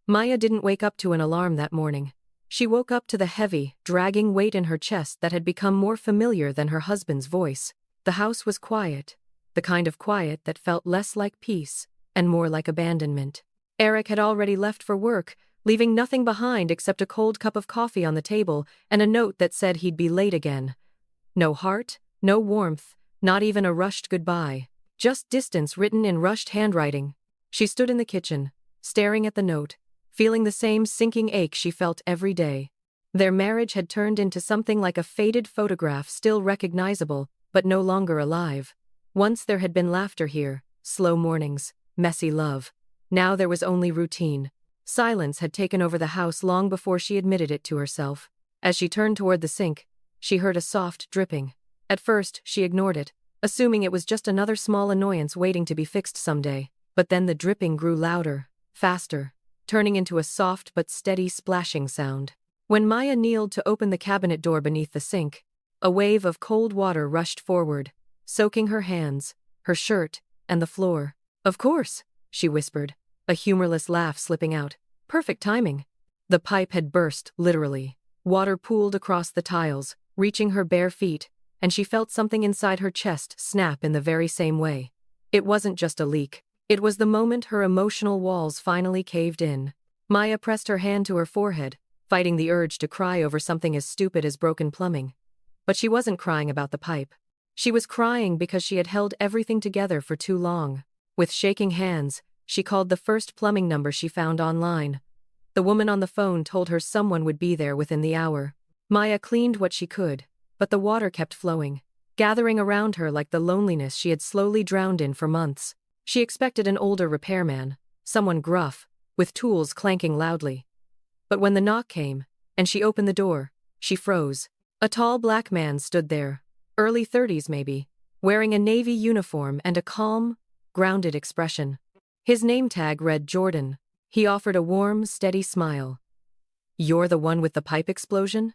Maya didn't wake up to an alarm that morning. She woke up to the heavy, dragging weight in her chest that had become more familiar than her husband's voice. The house was quiet, the kind of quiet that felt less like peace and more like abandonment. Eric had already left for work, leaving nothing behind except a cold cup of coffee on the table and a note that said he'd be late again. No heart, no warmth, not even a rushed goodbye. Just distance written in rushed handwriting. She stood in the kitchen, staring at the note, feeling the same sinking ache she felt every day. Their marriage had turned into something like a faded photograph, still recognizable, but no longer alive. Once there had been laughter here, slow mornings, messy love. Now there was only routine. Silence had taken over the house long before she admitted it to herself. As she turned toward the sink, she heard a soft dripping. At first, she ignored it, assuming it was just another small annoyance waiting to be fixed someday. But then the dripping grew louder, faster, turning into a soft but steady splashing sound. When Maya kneeled to open the cabinet door beneath the sink, a wave of cold water rushed forward, soaking her hands, her shirt, and the floor. "Of course," she whispered, a humorless laugh slipping out. Perfect timing. The pipe had burst, literally. Water pooled across the tiles, reaching her bare feet, and she felt something inside her chest snap in the very same way. It wasn't just a leak. It was the moment her emotional walls finally caved in. Maya pressed her hand to her forehead, fighting the urge to cry over something as stupid as broken plumbing. But she wasn't crying about the pipe. She was crying because she had held everything together for too long. With shaking hands, she called the first plumbing number she found online. The woman on the phone told her someone would be there within the hour. Maya cleaned what she could, but the water kept flowing, gathering around her like the loneliness she had slowly drowned in for months. She expected an older repairman, someone gruff, with tools clanking loudly. But when the knock came, and she opened the door, she froze. A tall black man stood there, early 30s maybe, wearing a navy uniform and a calm, grounded expression. His name tag read Jordan. He offered a warm, steady smile. "You're the one with the pipe explosion?"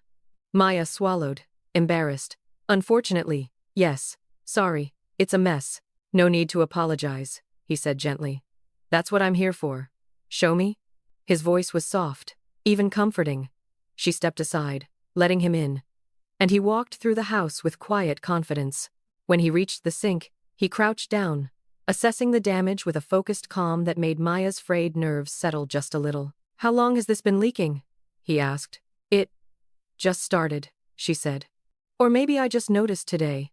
Maya swallowed, embarrassed. "Unfortunately, yes. Sorry, it's a mess. No need to apologize," he said gently. "That's what I'm here for. Show me?" His voice was soft, even comforting. She stepped aside, letting him in. And he walked through the house with quiet confidence. When he reached the sink, he crouched down, assessing the damage with a focused calm that made Maya's frayed nerves settle just a little. "How long has this been leaking?" he asked. "It just started," she said. "Or maybe I just noticed today."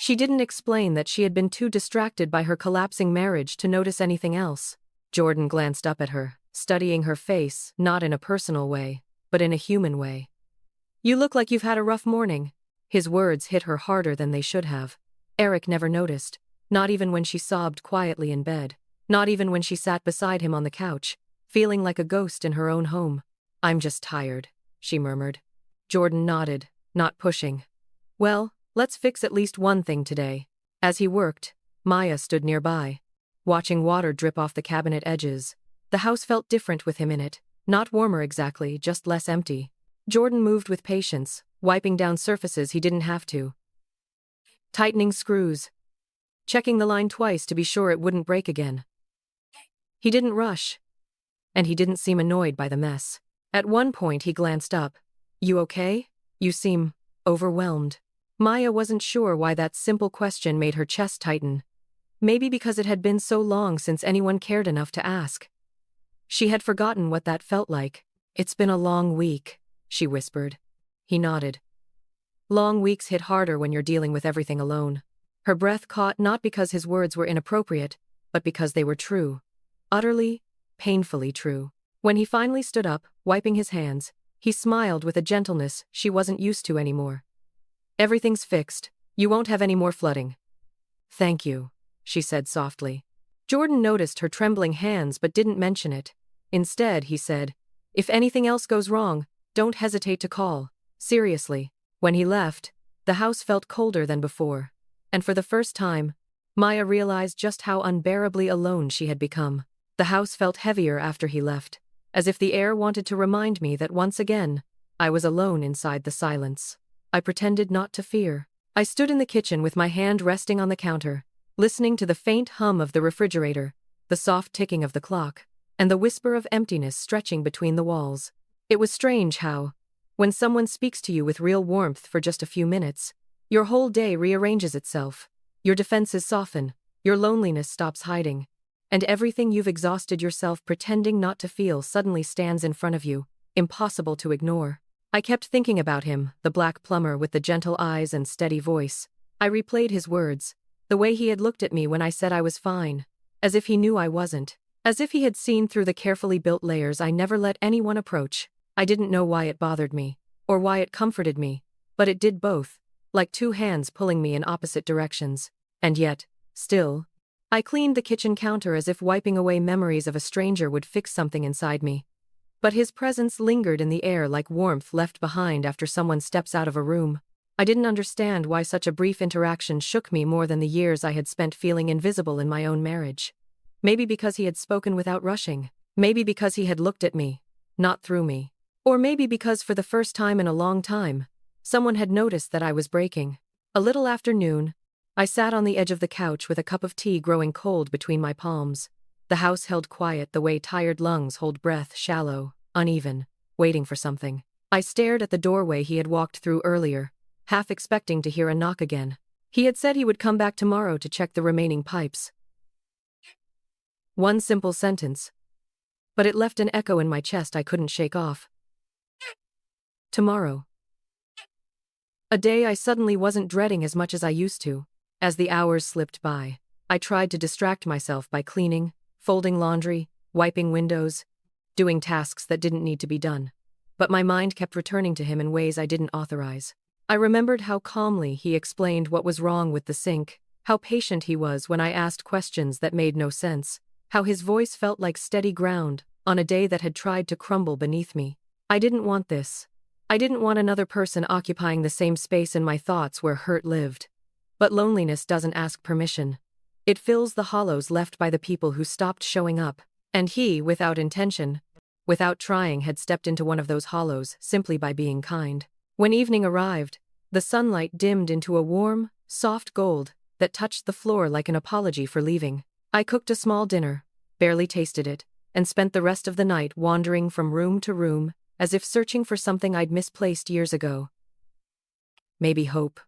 She didn't explain that she had been too distracted by her collapsing marriage to notice anything else. Jordan glanced up at her, studying her face, not in a personal way, but in a human way. "You look like you've had a rough morning." His words hit her harder than they should have. Eric never noticed, not even when she sobbed quietly in bed, not even when she sat beside him on the couch, feeling like a ghost in her own home. "I'm just tired," she murmured. Jordan nodded, not pushing. "Well, let's fix at least one thing today." As he worked, Maya stood nearby, watching water drip off the cabinet edges. The house felt different with him in it, not warmer exactly, just less empty. Jordan moved with patience, wiping down surfaces he didn't have to, tightening screws, checking the line twice to be sure it wouldn't break again. He didn't rush, and he didn't seem annoyed by the mess. At one point he glanced up. "You okay? You seem overwhelmed." Maya wasn't sure why that simple question made her chest tighten. Maybe because it had been so long since anyone cared enough to ask. She had forgotten what that felt like. "It's been a long week," she whispered. He nodded. Long weeks hit harder when you're dealing with everything alone. Her breath caught not because his words were inappropriate, but because they were true. Utterly, painfully true. When he finally stood up, wiping his hands, he smiled with a gentleness she wasn't used to anymore. "Everything's fixed. You won't have any more flooding." "Thank you," she said softly. Jordan noticed her trembling hands but didn't mention it. Instead, he said, "If anything else goes wrong, don't hesitate to call." Seriously. When he left, the house felt colder than before. And for the first time, Maya realized just how unbearably alone she had become. The house felt heavier after he left, as if the air wanted to remind me that once again, I was alone inside the silence. I pretended not to fear. I stood in the kitchen with my hand resting on the counter, listening to the faint hum of the refrigerator, the soft ticking of the clock. and the whisper of emptiness stretching between the walls. It was strange how, when someone speaks to you with real warmth for just a few minutes, your whole day rearranges itself. Your defenses soften, your loneliness stops hiding, and everything you've exhausted yourself pretending not to feel suddenly stands in front of you, impossible to ignore. I kept thinking about him, the black plumber with the gentle eyes and steady voice. I replayed his words, the way he had looked at me when I said I was fine, as if he knew I wasn't, as if he had seen through the carefully built layers I never let anyone approach. I didn't know why it bothered me, or why it comforted me, but it did both, like two hands pulling me in opposite directions. And yet, still, I cleaned the kitchen counter as if wiping away memories of a stranger would fix something inside me. But his presence lingered in the air like warmth left behind after someone steps out of a room. I didn't understand why such a brief interaction shook me more than the years I had spent feeling invisible in my own marriage. Maybe because he had spoken without rushing. Maybe because he had looked at me, not through me. Or maybe because for the first time in a long time, someone had noticed that I was breaking. A little after noon, I sat on the edge of the couch with a cup of tea growing cold between my palms. The house held quiet the way tired lungs hold breath, shallow, uneven, waiting for something. I stared at the doorway he had walked through earlier, half expecting to hear a knock again. He had said he would come back tomorrow to check the remaining pipes. One simple sentence, but it left an echo in my chest I couldn't shake off. Tomorrow. A day I suddenly wasn't dreading as much as I used to. As the hours slipped by, I tried to distract myself by cleaning, folding laundry, wiping windows, doing tasks that didn't need to be done. But my mind kept returning to him in ways I didn't authorize. I remembered how calmly he explained what was wrong with the sink, how patient he was when I asked questions that made no sense, how his voice felt like steady ground on a day that had tried to crumble beneath me. I didn't want this. I didn't want another person occupying the same space in my thoughts where hurt lived. But loneliness doesn't ask permission. It fills the hollows left by the people who stopped showing up. And he, without intention, without trying, had stepped into one of those hollows simply by being kind. When evening arrived, the sunlight dimmed into a warm, soft gold that touched the floor like an apology for leaving. I cooked a small dinner, barely tasted it, and spent the rest of the night wandering from room to room, as if searching for something I'd misplaced years ago. Maybe hope.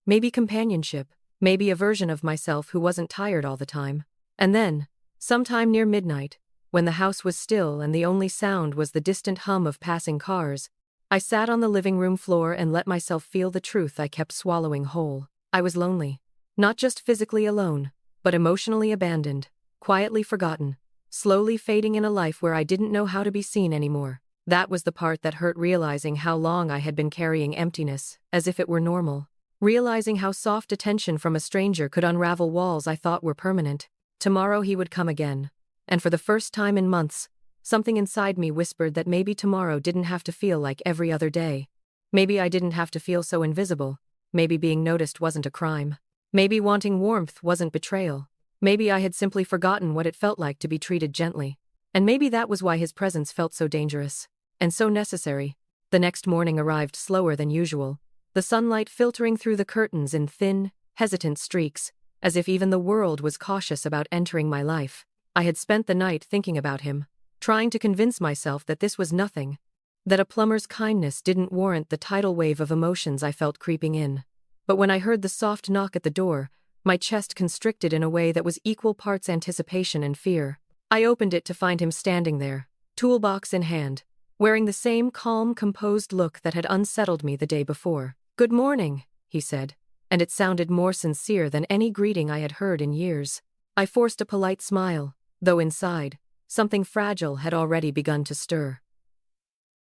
Maybe companionship. Maybe a version of myself who wasn't tired all the time. And then, sometime near midnight, when the house was still and the only sound was the distant hum of passing cars, I sat on the living room floor and let myself feel the truth I kept swallowing whole. I was lonely. Not just physically alone, but emotionally abandoned, quietly forgotten, slowly fading in a life where I didn't know how to be seen anymore. That was the part that hurt, realizing how long I had been carrying emptiness, as if it were normal. Realizing how soft attention from a stranger could unravel walls I thought were permanent. Tomorrow he would come again. And for the first time in months, something inside me whispered that maybe tomorrow didn't have to feel like every other day. Maybe I didn't have to feel so invisible. Maybe being noticed wasn't a crime. Maybe wanting warmth wasn't betrayal. Maybe I had simply forgotten what it felt like to be treated gently. And maybe that was why his presence felt so dangerous. And so necessary. The next morning arrived slower than usual, the sunlight filtering through the curtains in thin, hesitant streaks, as if even the world was cautious about entering my life. I had spent the night thinking about him, trying to convince myself that this was nothing, that a plumber's kindness didn't warrant the tidal wave of emotions I felt creeping in. But when I heard the soft knock at the door, my chest constricted in a way that was equal parts anticipation and fear. I opened it to find him standing there, toolbox in hand, wearing the same calm, composed look that had unsettled me the day before. "Good morning," he said, and it sounded more sincere than any greeting I had heard in years. I forced a polite smile, though inside, something fragile had already begun to stir.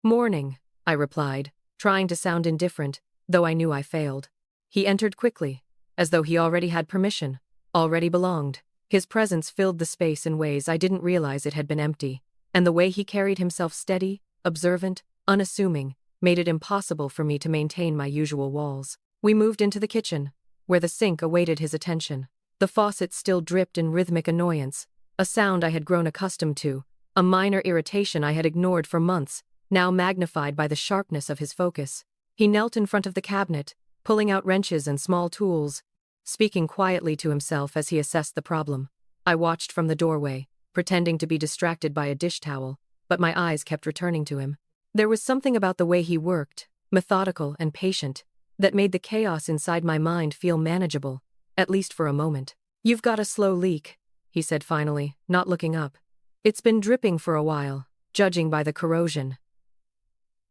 "Morning," I replied, trying to sound indifferent, though I knew I failed. He entered quickly, as though he already had permission, already belonged. His presence filled the space in ways I didn't realize it had been empty, and the way he carried himself, steady, observant, unassuming, made it impossible for me to maintain my usual walls. We moved into the kitchen, where the sink awaited his attention. The faucet still dripped in rhythmic annoyance, a sound I had grown accustomed to, a minor irritation I had ignored for months, now magnified by the sharpness of his focus. He knelt in front of the cabinet, pulling out wrenches and small tools, speaking quietly to himself as he assessed the problem. I watched from the doorway, pretending to be distracted by a dish towel, but my eyes kept returning to him. There was something about the way he worked, methodical and patient, that made the chaos inside my mind feel manageable, at least for a moment. "You've got a slow leak," he said finally, not looking up. "It's been dripping for a while, judging by the corrosion."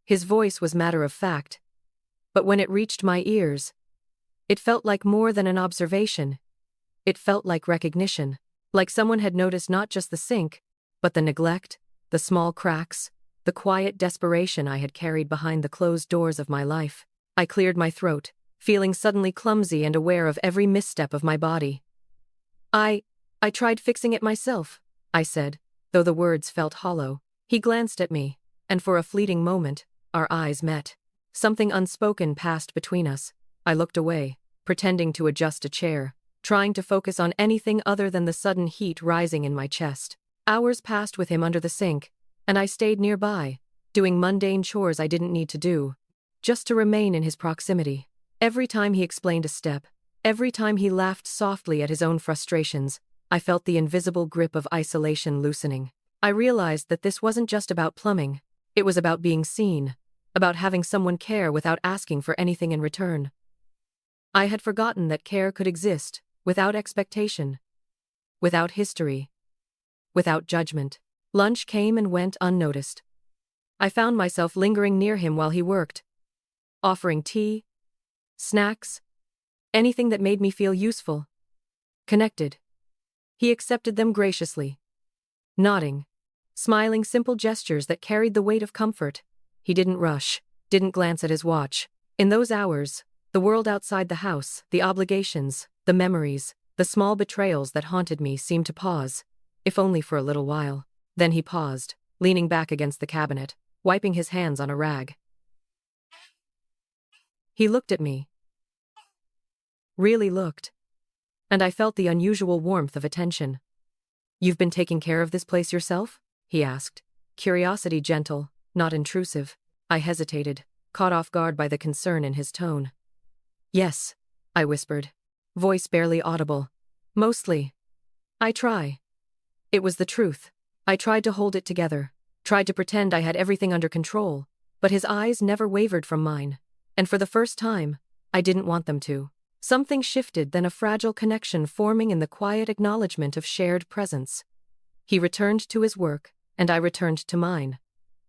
His voice was matter of fact, but when it reached my ears, it felt like more than an observation. It felt like recognition, like someone had noticed not just the sink, but the neglect, the small cracks, the quiet desperation I had carried behind the closed doors of my life. I cleared my throat, feeling suddenly clumsy and aware of every misstep of my body. I tried fixing it myself," I said, though the words felt hollow. He glanced at me, and for a fleeting moment, our eyes met. Something unspoken passed between us. I looked away, pretending to adjust a chair, trying to focus on anything other than the sudden heat rising in my chest. Hours passed with him under the sink, and I stayed nearby, doing mundane chores I didn't need to do, just to remain in his proximity. Every time he explained a step, every time he laughed softly at his own frustrations, I felt the invisible grip of isolation loosening. I realized that this wasn't just about plumbing. It was about being seen, about having someone care without asking for anything in return. I had forgotten that care could exist, without expectation, without history, without judgment. Lunch came and went unnoticed. I found myself lingering near him while he worked, offering tea, snacks, anything that made me feel useful, connected. He accepted them graciously, nodding, smiling, simple gestures that carried the weight of comfort. He didn't rush, didn't glance at his watch. In those hours, the world outside the house, the obligations, the memories, the small betrayals that haunted me seemed to pause, if only for a little while. Then he paused, leaning back against the cabinet, wiping his hands on a rag. He looked at me. Really looked. And I felt the unusual warmth of attention. "You've been taking care of this place yourself?" he asked, curiosity gentle, not intrusive. I hesitated, caught off guard by the concern in his tone. "Yes," I whispered, voice barely audible. "Mostly. I try." It was the truth. I tried to hold it together, tried to pretend I had everything under control, but his eyes never wavered from mine. And for the first time, I didn't want them to. Something shifted, then a fragile connection forming in the quiet acknowledgement of shared presence. He returned to his work, and I returned to mine.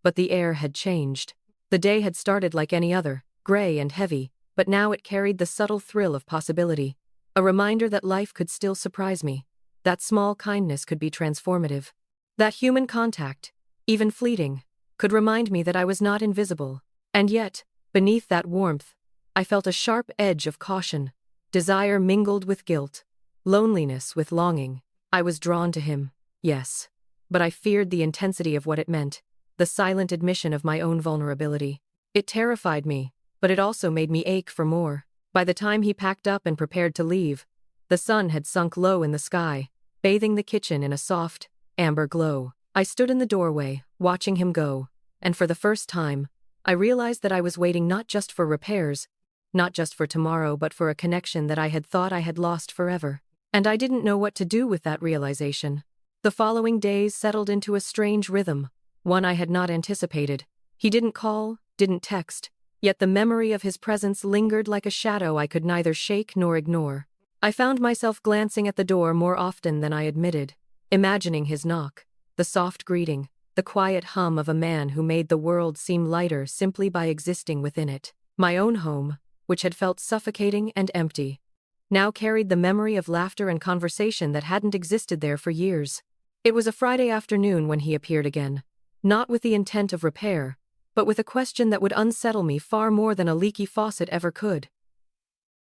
But the air had changed. The day had started like any other, gray and heavy, but now it carried the subtle thrill of possibility. A reminder that life could still surprise me, that small kindness could be transformative, that human contact, even fleeting, could remind me that I was not invisible. And yet, beneath that warmth, I felt a sharp edge of caution. Desire mingled with guilt, loneliness with longing. I was drawn to him, yes, but I feared the intensity of what it meant, the silent admission of my own vulnerability. It terrified me, but it also made me ache for more. By the time he packed up and prepared to leave, the sun had sunk low in the sky, bathing the kitchen in a soft, amber glow. I stood in the doorway, watching him go, and for the first time, I realized that I was waiting not just for repairs, not just for tomorrow, but for a connection that I had thought I had lost forever. And I didn't know what to do with that realization. The following days settled into a strange rhythm, one I had not anticipated. He didn't call, didn't text, yet the memory of his presence lingered like a shadow I could neither shake nor ignore. I found myself glancing at the door more often than I admitted, imagining his knock, the soft greeting, the quiet hum of a man who made the world seem lighter simply by existing within it. My own home, which had felt suffocating and empty, now carried the memory of laughter and conversation that hadn't existed there for years. It was a Friday afternoon when he appeared again, not with the intent of repair, but with a question that would unsettle me far more than a leaky faucet ever could.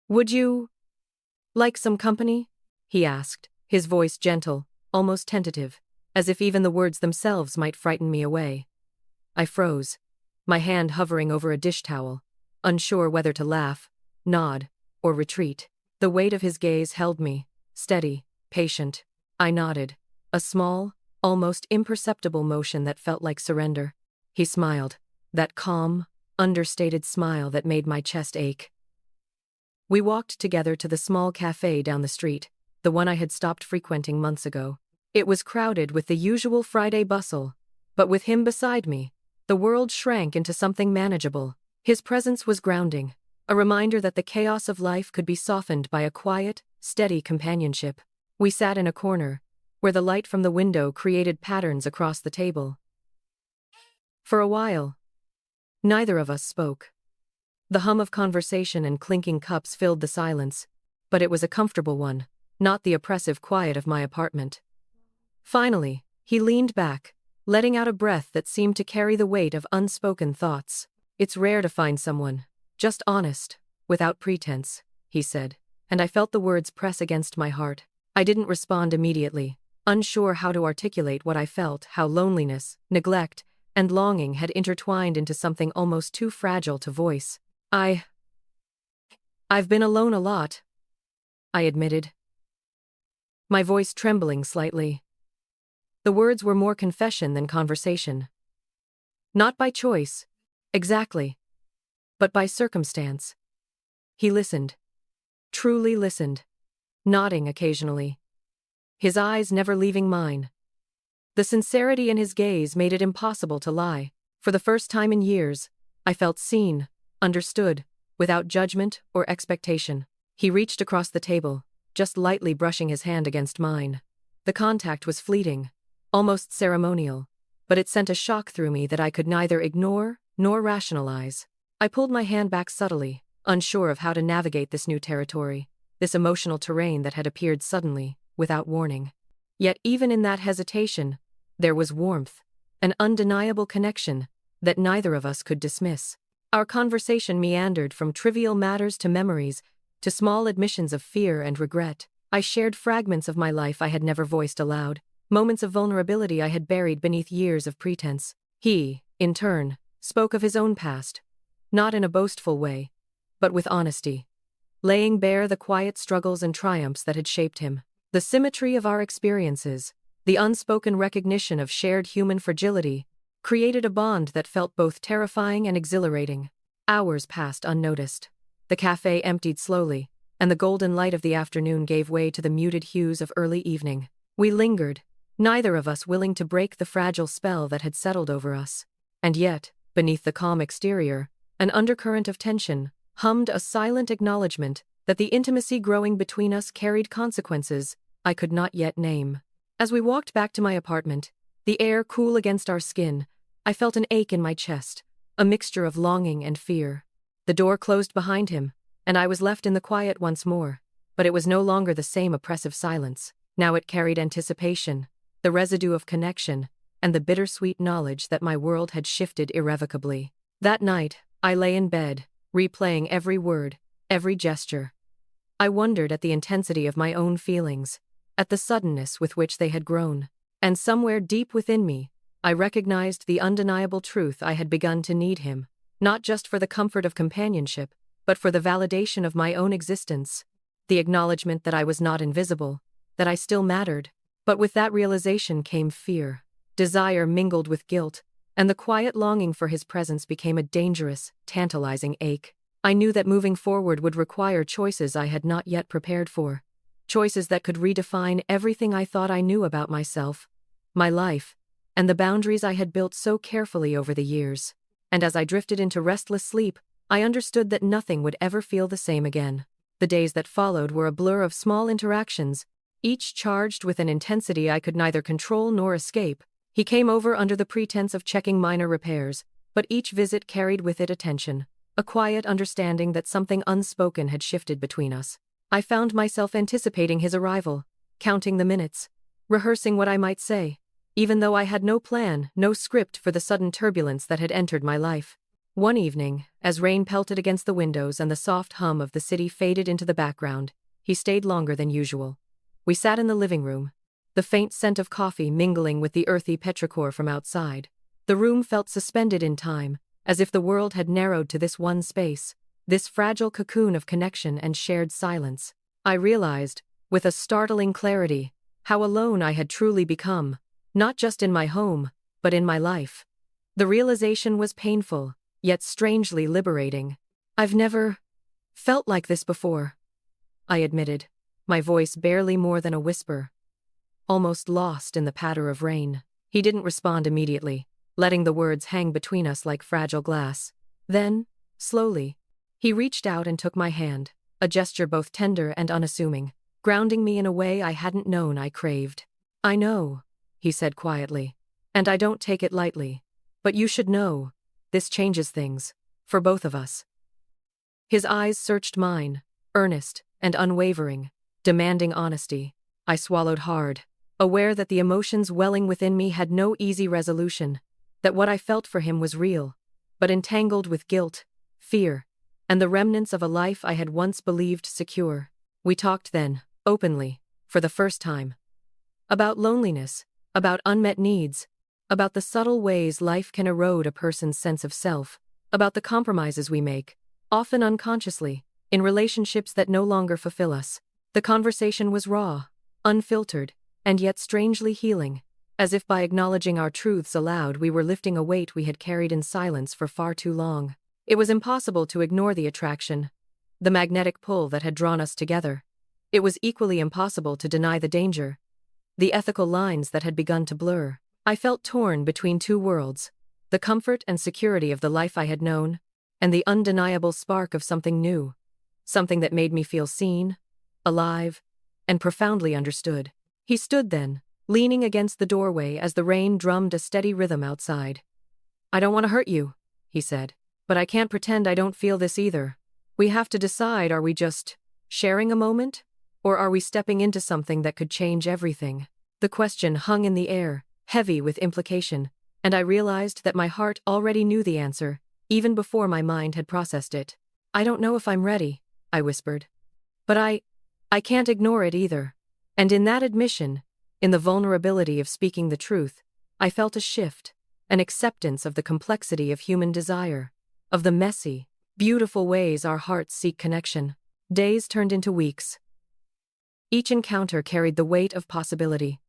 "Would you like some company?" he asked, his voice gentle, almost tentative, as if even the words themselves might frighten me away. I froze, my hand hovering over a dish towel, unsure whether to laugh, nod, or retreat. The weight of his gaze held me, steady, patient. I nodded, a small, almost imperceptible motion that felt like surrender. He smiled, that calm, understated smile that made my chest ache. We walked together to the small cafe down the street, the one I had stopped frequenting months ago. It was crowded with the usual Friday bustle, but with him beside me, the world shrank into something manageable. His presence was grounding, a reminder that the chaos of life could be softened by a quiet, steady companionship. We sat in a corner, where the light from the window created patterns across the table. For a while, neither of us spoke. The hum of conversation and clinking cups filled the silence, but it was a comfortable one, not the oppressive quiet of my apartment. Finally, he leaned back, letting out a breath that seemed to carry the weight of unspoken thoughts. "It's rare to find someone, just honest, without pretense," he said, and I felt the words press against my heart. I didn't respond immediately, unsure how to articulate what I felt, how loneliness, neglect, and longing had intertwined into something almost too fragile to voice. I've been alone a lot," I admitted, my voice trembling slightly. The words were more confession than conversation. Not by choice, exactly, but by circumstance. He listened, truly listened, nodding occasionally, his eyes never leaving mine. The sincerity in his gaze made it impossible to lie. For the first time in years, I felt seen, understood, without judgment or expectation. He reached across the table, just lightly brushing his hand against mine. The contact was fleeting, almost ceremonial, but it sent a shock through me that I could neither ignore nor rationalize. I pulled my hand back subtly, unsure of how to navigate this new territory, this emotional terrain that had appeared suddenly, without warning. Yet even in that hesitation, there was warmth, an undeniable connection that neither of us could dismiss. Our conversation meandered from trivial matters to memories, to small admissions of fear and regret. I shared fragments of my life I had never voiced aloud, moments of vulnerability I had buried beneath years of pretense. He, in turn, spoke of his own past, not in a boastful way, but with honesty, laying bare the quiet struggles and triumphs that had shaped him. The symmetry of our experiences, the unspoken recognition of shared human fragility, created a bond that felt both terrifying and exhilarating. Hours passed unnoticed. The cafe emptied slowly, and the golden light of the afternoon gave way to the muted hues of early evening. We lingered, neither of us willing to break the fragile spell that had settled over us. And yet, beneath the calm exterior, an undercurrent of tension hummed, a silent acknowledgement that the intimacy growing between us carried consequences I could not yet name. As we walked back to my apartment, the air cool against our skin, I felt an ache in my chest, a mixture of longing and fear. The door closed behind him, and I was left in the quiet once more, but it was no longer the same oppressive silence. Now it carried anticipation, the residue of connection, and the bittersweet knowledge that my world had shifted irrevocably. That night, I lay in bed, replaying every word, every gesture. I wondered at the intensity of my own feelings, at the suddenness with which they had grown, and somewhere deep within me, I recognized the undeniable truth I had begun to need him, not just for the comfort of companionship, but for the validation of my own existence, the acknowledgement that I was not invisible, that I still mattered. But with that realization came fear. Desire mingled with guilt, and the quiet longing for his presence became a dangerous, tantalizing ache. I knew that moving forward would require choices I had not yet prepared for, choices that could redefine everything I thought I knew about myself, my life, and the boundaries I had built so carefully over the years. And as I drifted into restless sleep, I understood that nothing would ever feel the same again. The days that followed were a blur of small interactions, each charged with an intensity I could neither control nor escape. He came over under the pretense of checking minor repairs, but each visit carried with it attention, a quiet understanding that something unspoken had shifted between us. I found myself anticipating his arrival, counting the minutes, rehearsing what I might say, even though I had no plan, no script for the sudden turbulence that had entered my life. One evening, as rain pelted against the windows and the soft hum of the city faded into the background, he stayed longer than usual. We sat in the living room, the faint scent of coffee mingling with the earthy petrichor from outside. The room felt suspended in time, as if the world had narrowed to this one space, this fragile cocoon of connection and shared silence. I realized, with a startling clarity, how alone I had truly become, not just in my home, but in my life. The realization was painful, yet strangely liberating. "I've never felt like this before," I admitted, my voice barely more than a whisper. almost lost in the patter of rain. He didn't respond immediately, letting the words hang between us like fragile glass. Then, slowly, he reached out and took my hand, a gesture both tender and unassuming, grounding me in a way I hadn't known I craved. "I know," he said quietly, "and I don't take it lightly. But you should know, this changes things, for both of us." His eyes searched mine, earnest and unwavering, demanding honesty. I swallowed hard, aware that the emotions welling within me had no easy resolution, that what I felt for him was real, but entangled with guilt, fear, and the remnants of a life I had once believed secure. We talked then, openly, for the first time. About loneliness, about unmet needs, about the subtle ways life can erode a person's sense of self, about the compromises we make, often unconsciously, in relationships that no longer fulfill us. The conversation was raw, unfiltered, and yet strangely healing, as if by acknowledging our truths aloud we were lifting a weight we had carried in silence for far too long. It was impossible to ignore the attraction, the magnetic pull that had drawn us together. It was equally impossible to deny the danger, the ethical lines that had begun to blur. I felt torn between two worlds, the comfort and security of the life I had known, and the undeniable spark of something new, something that made me feel seen, alive, and profoundly understood. He stood then, leaning against the doorway as the rain drummed a steady rhythm outside. "I don't want to hurt you," he said, "but I can't pretend I don't feel this either. We have to decide, are we just sharing a moment, or are we stepping into something that could change everything?" The question hung in the air, heavy with implication, and I realized that my heart already knew the answer, even before my mind had processed it. "I don't know if I'm ready," I whispered. "But I can't ignore it either." And in that admission, in the vulnerability of speaking the truth, I felt a shift, an acceptance of the complexity of human desire, of the messy, beautiful ways our hearts seek connection. Days turned into weeks. Each encounter carried the weight of possibility,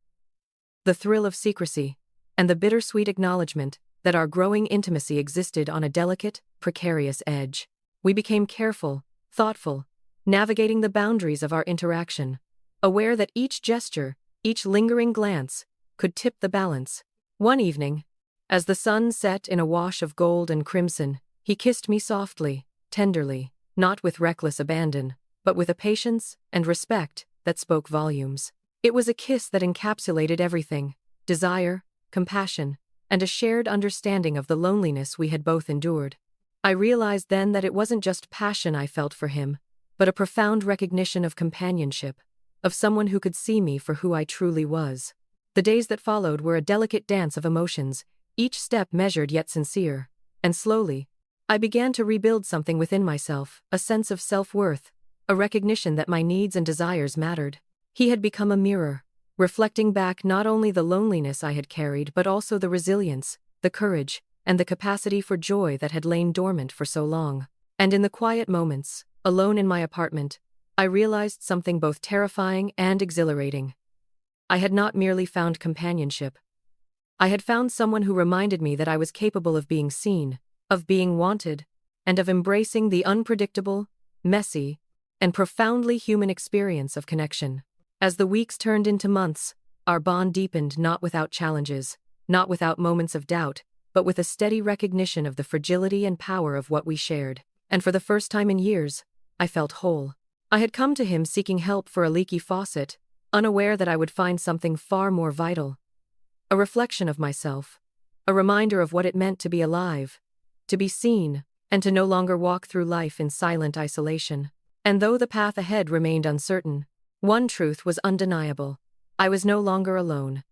the thrill of secrecy, and the bittersweet acknowledgement that our growing intimacy existed on a delicate, precarious edge. We became careful, thoughtful, navigating the boundaries of our interaction, aware that each gesture, each lingering glance, could tip the balance. One evening, as the sun set in a wash of gold and crimson, he kissed me softly, tenderly, not with reckless abandon, but with a patience and respect that spoke volumes. It was a kiss that encapsulated everything: desire, compassion, and a shared understanding of the loneliness we had both endured. I realized then that it wasn't just passion I felt for him, but a profound recognition of companionship, of someone who could see me for who I truly was. The days that followed were a delicate dance of emotions, each step measured yet sincere, and slowly, I began to rebuild something within myself, a sense of self-worth, a recognition that my needs and desires mattered. He had become a mirror, reflecting back not only the loneliness I had carried but also the resilience, the courage, and the capacity for joy that had lain dormant for so long. And in the quiet moments, alone in my apartment, I realized something both terrifying and exhilarating. I had not merely found companionship. I had found someone who reminded me that I was capable of being seen, of being wanted, and of embracing the unpredictable, messy, and profoundly human experience of connection. As the weeks turned into months, our bond deepened, not without challenges, not without moments of doubt, but with a steady recognition of the fragility and power of what we shared. And for the first time in years, I felt whole. I had come to him seeking help for a leaky faucet, unaware that I would find something far more vital. A reflection of myself, a reminder of what it meant to be alive, to be seen, and to no longer walk through life in silent isolation. And though the path ahead remained uncertain, one truth was undeniable: I was no longer alone.